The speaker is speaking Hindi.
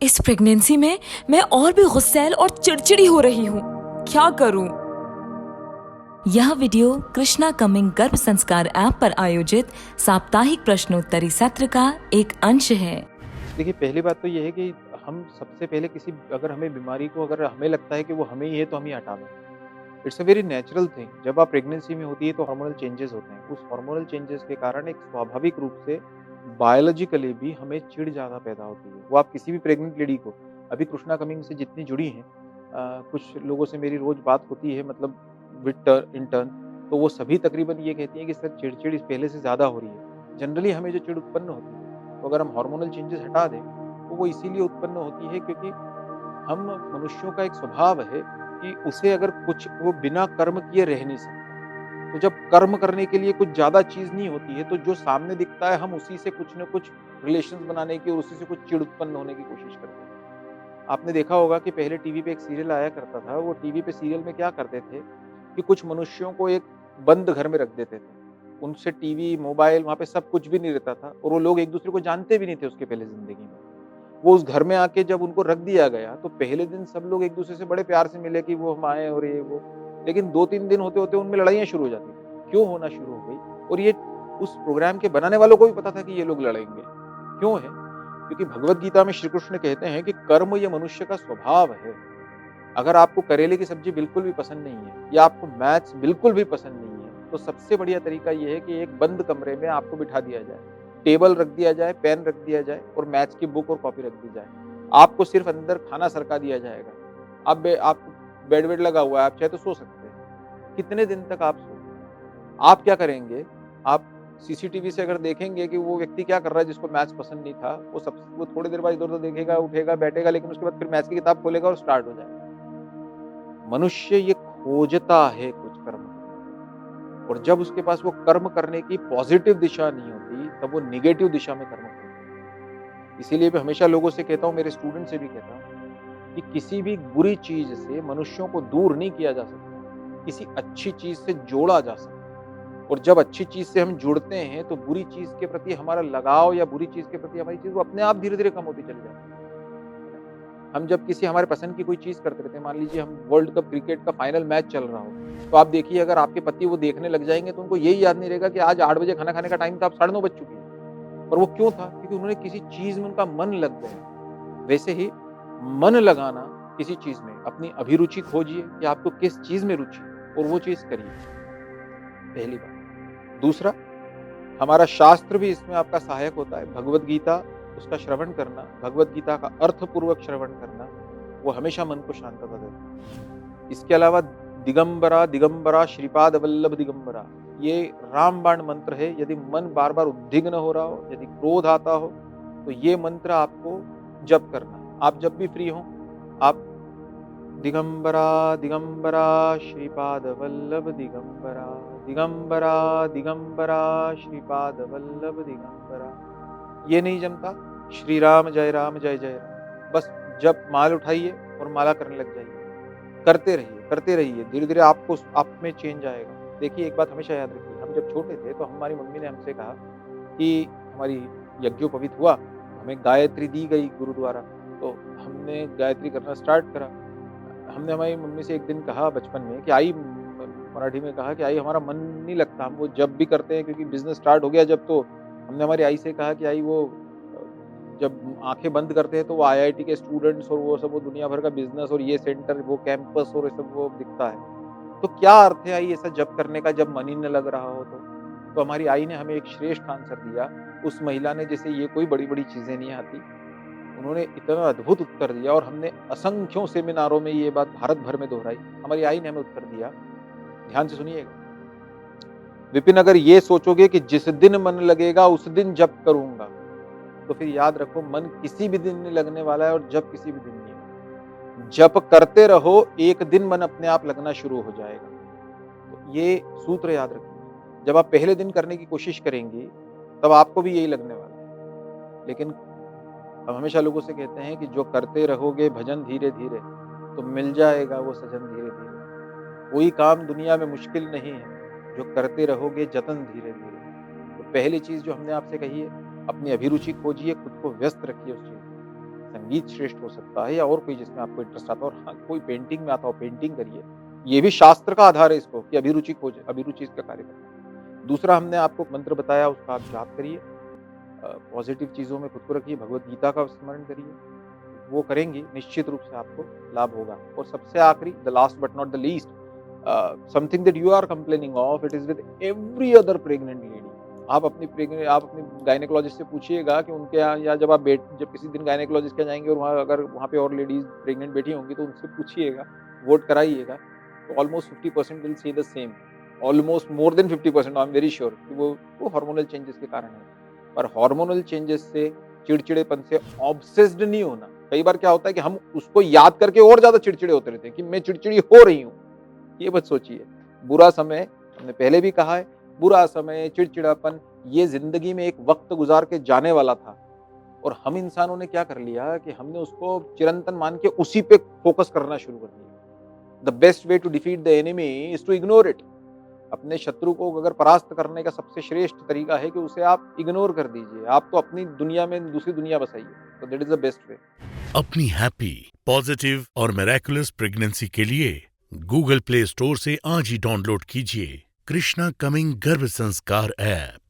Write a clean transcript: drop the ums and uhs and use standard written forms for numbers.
इस प्रेगनेंसी में मैं और भी गुस्सैल और चिड़चिड़ी हो रही हूँ। क्या करूँ? यह वीडियो कृष्णा कमिंग गर्भ संस्कार ऐप पर आयोजित साप्ताहिक प्रश्नोत्तरी सत्र का एक अंश है। देखिए, पहली बात तो ये है कि हम सबसे पहले अगर हमें बीमारी को अगर हमें लगता है कि वो हमें ही है तो हम ही हटा दें। It's a very natural thing. जब आप प्रेगनेंसी में होती है तो हार्मोनल चेंजेस होते हैं। उस हार्मोनल चेंजेस के कारण एक स्वाभाविक रूप से बायोलॉजिकली भी हमें चिढ़ ज़्यादा पैदा होती है। वो आप किसी भी प्रेग्नेंट लेडी को अभी कृष्णा कमिंग से जितनी जुड़ी हैं कुछ लोगों से मेरी रोज़ बात होती है मतलब इन टर्न तो वो सभी तकरीबन ये कहती हैं कि सर चिड़-चिड़ पहले से ज़्यादा हो रही है। जनरली हमें जो चिढ़ उत्पन्न होती है, तो अगर हम हार्मोनल चेंजेस हटा दें, तो वो इसीलिए उत्पन्न होती है क्योंकि हम मनुष्यों का एक स्वभाव है कि उसे अगर कुछ वो बिना कर्म किए रह नहीं सकता। तो जब कर्म करने के लिए कुछ ज़्यादा चीज़ नहीं होती है, तो जो सामने दिखता है हम उसी से कुछ न कुछ रिलेशंस बनाने की और उसी से कुछ चिढ़ उत्पन्न होने की कोशिश करते हैं। आपने देखा होगा कि पहले टीवी पे एक सीरियल आया करता था, वो टीवी पे सीरियल में क्या करते थे कि कुछ मनुष्यों को एक बंद घर में रख देते थे। उनसे टीवी, मोबाइल वहाँ पे सब कुछ भी नहीं रहता था और वो लोग एक-दूसरे को जानते भी नहीं थे उसके पहले ज़िंदगी में। वो उस घर में आके जब उनको रख दिया गया, तो पहले दिन सब लोग एक-दूसरे से बड़े प्यार से मिले कि वो हम आए और ये वो। लेकिन 2-3 दिन होते-होते उनमें लड़ाइयाँ शुरू हो जाती थी। क्यों होना शुरू हो गई? और ये उस प्रोग्राम के बनाने वालों को भी पता था कि ये लोग लड़ेंगे। क्यों है? क्योंकि भगवद गीता में श्री कृष्ण कहते हैं कि कर्म ये मनुष्य का स्वभाव है। अगर आपको करेले की सब्ज़ी बिल्कुल भी पसंद नहीं है या आपको मैथ्स बिल्कुल भी पसंद नहीं है, तो सबसे बढ़िया तरीका ये है कि एक बंद कमरे में आपको बिठा दिया जाए। टेबल रख दिया जाए, पेन रख दिया जाए और मैथ्स की बुक और कॉपी रख दी जाए। आपको सिर्फ़ अंदर खाना सरका दिया जाएगा। आप बेड-वेड लगा हुआ है, आप चाहे तो सो सकते हैं। कितने दिन तक आप सोओगे? आप क्या करेंगे? आप सीसीटीवी से अगर देखेंगे कि वो व्यक्ति क्या कर रहा है जिसको मैथ्स पसंद नहीं था, वो थोड़ी देर बाद इधर-उधर देखेगा, उठेगा, बैठेगा लेकिन उसके बाद फिर मैथ्स की किताब खोलेगा और स्टार्ट हो जाएगा। मनुष्य ये खोजता है कुछ कर्म और जब उसके पास वो कर्म करने की पॉजिटिव दिशा नहीं होती, तब वो नेगेटिव दिशा में कर्म करता है। इसीलिए मैं हमेशा लोगों से कहता हूँ, मेरे स्टूडेंट से भी कहता हूँ कि किसी भी बुरी चीज़ से मनुष्यों को दूर नहीं किया जा सकता, किसी अच्छी चीज़ से जोड़ा जा सकता है और जब अच्छी चीज़ से हम जुड़ते हैं, तो बुरी चीज़ के प्रति हमारा लगाव या बुरी चीज़ के प्रति हमारी चीज़ वो अपने आप धीरे-धीरे कम होती चली जाती है। हम जब किसी हमारे पसंद की कोई चीज़ करते रहते हैं, मान लीजिए हम वर्ल्ड कप क्रिकेट का फाइनल मैच चल रहा हो, तो आप देखिए अगर आपके पति वो देखने लग जाएँगे तो उनको यही याद नहीं रहेगा कि आज 8 बजे खाना खाने का टाइम था, अब 9:30 बज चुकी है। और वो क्यों था? क्योंकि उन्होंने किसी चीज़ में उनका मन लग गया। वैसे ही मन लगाना किसी चीज़ में, अपनी अभिरुचि खोजिए कि आपको किस चीज़ में रुचि है और वो चीज़ करिए, पहली बात। दूसरा, हमारा शास्त्र भी इसमें आपका सहायक होता है। भगवद गीता, उसका श्रवण करना, भगवद गीता का अर्थपूर्वक श्रवण करना, वो हमेशा मन को शांतता देता है। इसके अलावा दिगंबरा, दिगंबरा श्रीपाद वल्लभ दिगंबरा, ये रामबाण मंत्र है। यदि मन बार-बार उद्विग्न हो रहा हो, यदि क्रोध आता हो, तो ये मंत्र आपको जप करना है। आप जब भी फ्री हों, आप दिगंबरा दिगंबरा श्रीपाद वल्लभ दिगंबरा, दिगंबरा दिगंबरा श्रीपाद वल्लभ दिगंबरा। ये नहीं जमता, श्री राम जय जय राम। बस जब माल उठाइए और माला करने लग जाइए। करते रहिए, धीरे-धीरे आपको आप में चेंज आएगा। देखिए एक बात हमेशा याद रखिए, हम जब छोटे थे तो हमारी मम्मी ने हमसे कहा कि हमारी यज्ञोपवीत हुआ, हमें गायत्री दी गई गुरु द्वारा, तो हमने गायत्री करना स्टार्ट करा। हमने हमारी मम्मी से एक दिन कहा बचपन में कि आई मराठी में कहा कि आई हमारा मन नहीं लगता, हम वो जब भी करते हैं क्योंकि बिज़नेस स्टार्ट हो गया जब तो हमने हमारी आई से कहा कि आई वो जब आँखें बंद करते हैं तो वो आईआईटी के स्टूडेंट्स और वो सब वो दुनिया भर का बिज़नेस और ये सेंटर, वो कैंपस और ये सब वो दिखता है। तो क्या अर्थ है आई ऐसा जब करने का जब मन ही न लग रहा हो तो? तो हमारी आई ने हमें एक श्रेष्ठ आंसर दिया। उस महिला ने जैसे ये कोई बड़ी-बड़ी चीज़ें नहीं आती, उन्होंने इतना अद्भुत उत्तर दिया और हमने असंख्यों सेमिनारों में ये बात भारत भर में दोहराई। हमारी आई ने हमें उत्तर दिया, ध्यान से सुनिएगा। विपिन अगर ये सोचोगे कि जिस दिन मन लगेगा उस दिन जप करूँगा, तो फिर याद रखो मन किसी भी दिन नहीं लगने वाला है और जप किसी भी दिन नहीं होगा। जप करते रहो, एक दिन मन अपने आप लगना शुरू हो जाएगा। तो ये सूत्र याद रखिए। जब आप पहले दिन करने की कोशिश करेंगी, तब आपको भी यही लगने वाला है। लेकिन हम हमेशा लोगों से कहते हैं कि जो करते रहोगे भजन धीरे-धीरे, तो मिल जाएगा वो सजन धीरे-धीरे। कोई काम दुनिया में मुश्किल नहीं है, जो करते रहोगे जतन धीरे-धीरे। तो पहली चीज़ जो हमने आपसे कही है, अपनी अभिरुचि खोजिए, खुद को व्यस्त रखिए उस चीज़ में। संगीत श्रेष्ठ हो सकता है या और कोई जिसमें आपको इंटरेस्ट आता हो और हाँ, कोई पेंटिंग में आता हो, पेंटिंग करिए। ये भी शास्त्र का आधार है इसको कि अभिरुचि खोजें, अभिरुचि इसका कार्य करता है। दूसरा हमने आपको मंत्र बताया उसका आप जाप करिए। पॉज़िटिव चीज़ों में खुद को रखिए, भगवद गीता का स्मरण करिए। वो करेंगी, निश्चित रूप से आपको लाभ होगा। और सबसे आखिरी the last but not the least something that you are complaining of it is with every other pregnant lady. आप अपनी गायनेकोलॉजिस्ट से पूछिएगा कि उनके यहाँ या जब किसी दिन गायनेकोलॉजिस्ट के यहाँ जाएँगे और वहाँ पे और लेडीज़ प्रेग्नेंट बैठी होंगी तो उनसे पूछिएगा, वोट कराइएगा, तो almost 50% will say the same. Almost more than 50% I am very sure कि वो हार्मोनल चेंजेस के कारण है। पर हार्मोनल चेंजेस से, चिड़चिड़ेपन से ऑब्सेस्ड नहीं होना। कई बार क्या होता है कि हम उसको याद करके और ज़्यादा चिड़चिड़े होते रहते हैं कि मैं चिड़चिड़ी हो रही हूँ। ये मत सोचिए। बुरा समय, हमने पहले भी कहा है, बुरा समय, चिड़चिड़ापन ये ज़िंदगी में एक वक़्त गुज़ार के जाने वाला था और हम इंसानों ने क्या कर लिया कि हमने उसको चिरंतन मान के उसी पे फ़ोकस करना शुरू कर दिया। The best way to defeat the enemy is to ignore it. अपने शत्रु को अगर परास्त करने का सबसे श्रेष्ठ तरीका है कि उसे आप इग्नोर कर दीजिए। आप तो अपनी दुनिया में दूसरी दुनिया बसाइए। तो दैट इज़ द बेस्ट वे। अपनी हैप्पी, पॉजिटिव और मिरेकुलस प्रेगनेंसी के लिए गूगल प्ले स्टोर से आज ही डाउनलोड कीजिए कृष्णा कमिंग गर्भ संस्कार ऐप।